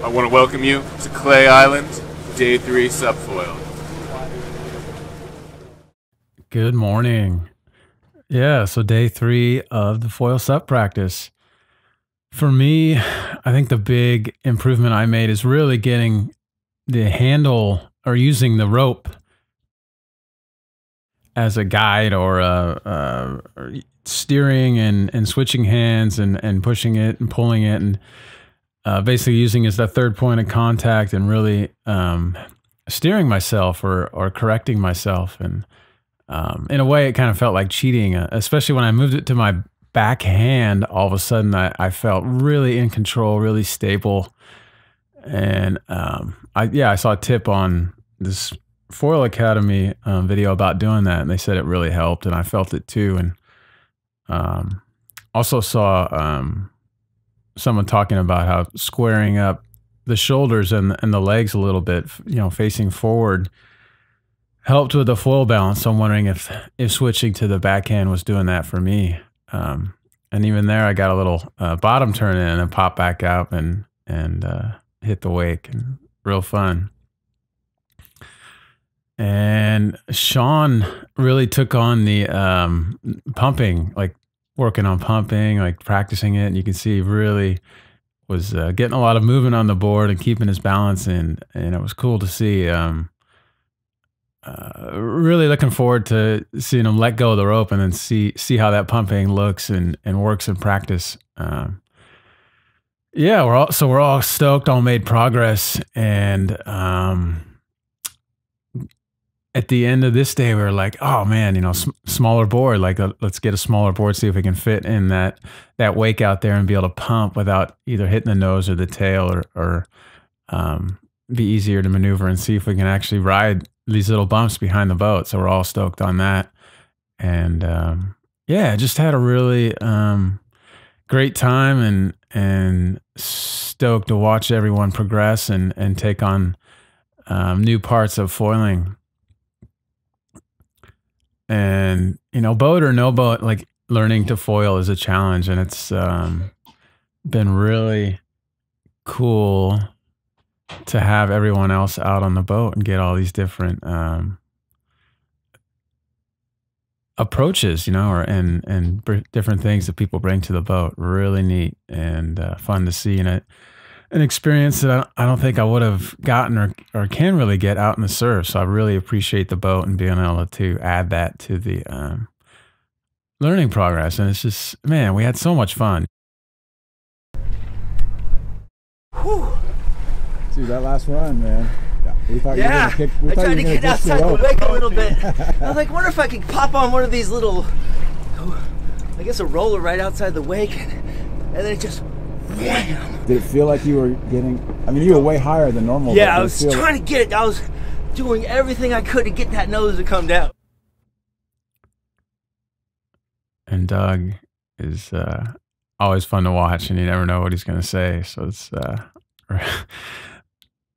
I want to welcome you to Clay Island, Day 3 subfoil. Good morning. Yeah, so day 3 of the foil SUP practice. For me, I think the big improvement I made is really getting the handle or using the rope as a guide or steering and switching hands and pushing it and pulling it and basically using as that third point of contact and really steering myself or correcting myself. And in a way, it kind of felt like cheating, especially when I moved it to my back hand. All of a sudden, I felt really in control, really stable. And I saw a tip on this Foil Academy video about doing that, and they said it really helped, and I felt it too. And also saw someone talking about how squaring up the shoulders and the legs a little bit, facing forward, helped with the foil balance. So I'm wondering if switching to the backhand was doing that for me. And even there, I got a little bottom turn in and pop back out and hit the wake, and real fun. And Sean really took on the pumping, like working on pumping, like practicing it. And you can see he really was getting a lot of movement on the board and keeping his balance in. And it was cool to see. Really looking forward to seeing him let go of the rope and then see how that pumping looks and works in practice. Yeah, we're all stoked, all made progress, and at the end of this day, we were like, oh man, smaller board. Like, let's get a smaller board, see if we can fit in that wake out there and be able to pump without either hitting the nose or the tail, or be easier to maneuver, and see if we can actually ride these little bumps behind the boat. So we're all stoked on that. And yeah, just had a really great time and stoked to watch everyone progress and take on new parts of foiling. And, boat or no boat, like learning to foil is a challenge, and it's been really cool to have everyone else out on the boat and get all these different approaches, and different things that people bring to the boat. Really neat and fun to see, and an experience that I don't think I would have gotten or can really get out in the surf. So I really appreciate the boat and being able to add that to the learning progress. And it's just, man, we had so much fun. Whew. Dude, that last run, man. We thought you were gonna kick. I tried to get outside the wake a little bit. I was like, wonder if I could pop on one of these little, I guess a roller right outside the wake, and then it just wham. Did it feel like you were getting? I mean, you were way higher than normal. Yeah, I was trying to get it. I was doing everything I could to get that nose to come down. And Doug is always fun to watch, and you never know what he's going to say. So it's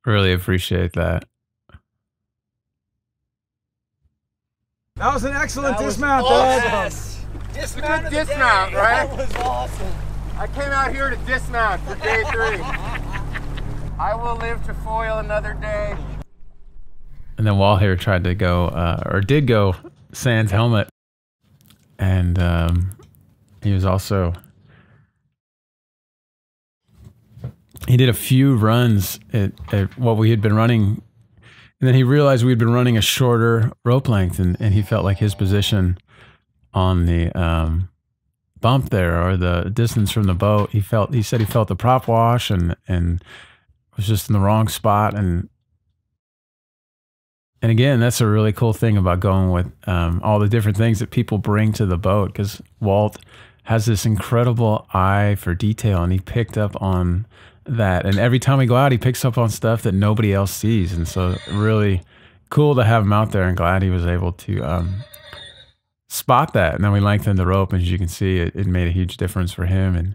really appreciate that. That was an excellent dismount, Doug. Yes. Dismount, right? That was awesome. I came out here to dismount for day 3. I will live to foil another day. And then Wall here tried to go, or did go, sans helmet. And he was also, he did a few runs at what we had been running. And then he realized we'd been running a shorter rope length, and he felt like his position on the bump there, or the distance from the boat, he said he felt the prop wash and was just in the wrong spot. And again, that's a really cool thing about going with all the different things that people bring to the boat, because Walt has this incredible eye for detail, and he picked up on that. And every time we go out, he picks up on stuff that nobody else sees. And so really cool to have him out there, and glad he was able to spot that. And then we lengthened the rope, and as you can see, it made a huge difference for him. And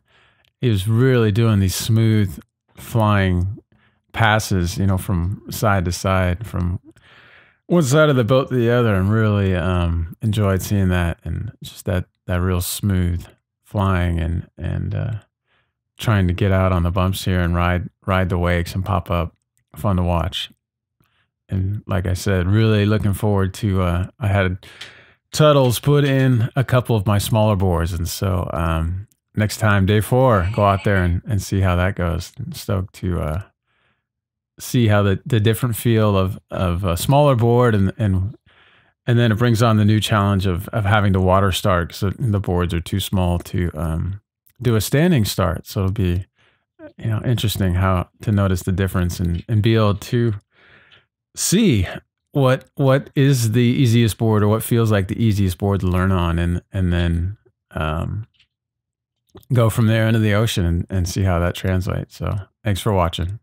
he was really doing these smooth flying passes, from side to side, from one side of the boat to the other, and really enjoyed seeing that, and just that real smooth flying and trying to get out on the bumps here and ride the wakes and pop up. Fun to watch. And like I said, really looking forward to, I had Tuttles put in a couple of my smaller boards. And so next time, day 4, go out there and see how that goes. I'm stoked to see how the different feel of a smaller board and then it brings on the new challenge of having to water start because the boards are too small to do a standing start. So it'll be, interesting how to notice the difference and be able to see what is the easiest board or what feels like the easiest board to learn on and then go from there into the ocean and see how that translates. So thanks for watching.